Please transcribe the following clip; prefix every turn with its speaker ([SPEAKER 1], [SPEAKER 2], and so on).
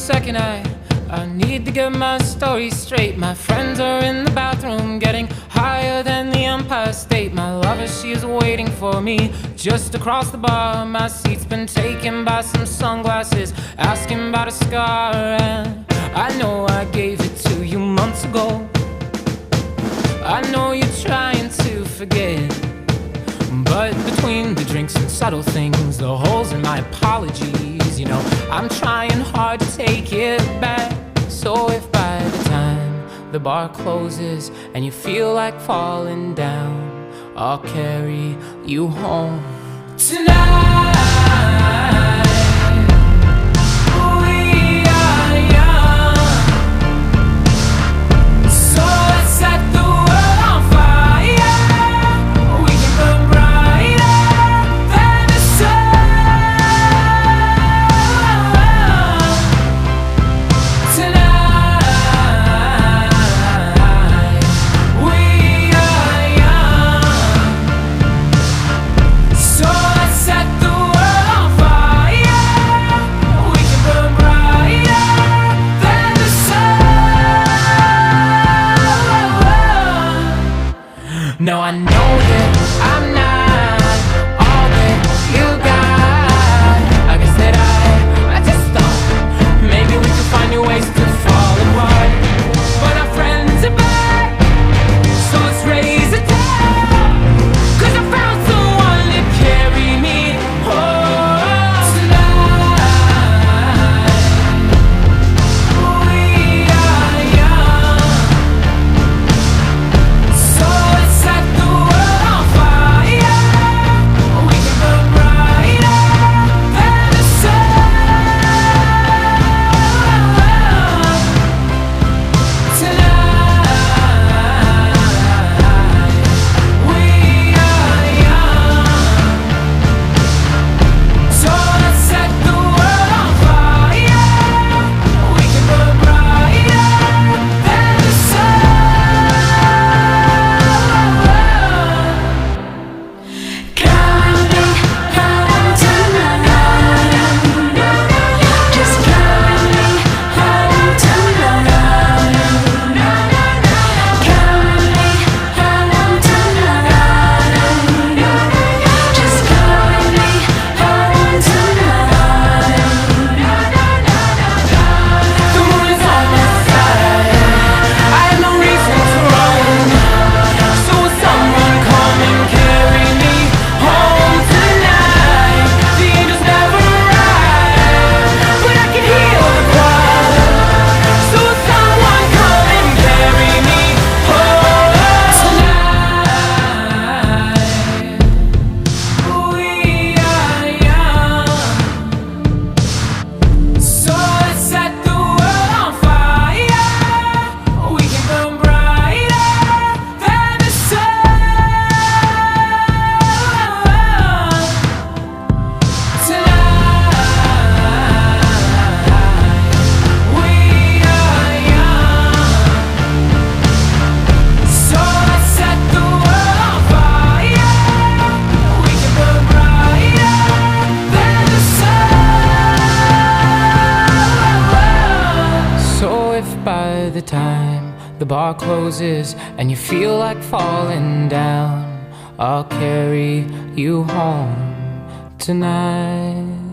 [SPEAKER 1] second. I need to get my story straight. My friends are in the bathroom getting higher than the Empire State. My lover, she is waiting for me just across the bar. My seat's been taken by some sunglasses asking about a scar. And I know I gave it to you months ago. I know you're trying to forget, but between the drinks and subtle things, the holes in my apologies, you know, I'm trying hard to take it back. So if by the time the bar closes and you feel like falling down, I'll carry you home tonight. No, I know that I'm not all that you got. I guess that I just thought maybe we could find new ways to fall apart. But our friends are back, so let's raise a toast, 'cause I found someone to carry me home tonight. We are young, so by the time the bar closes and you feel like falling down, I'll carry you home tonight.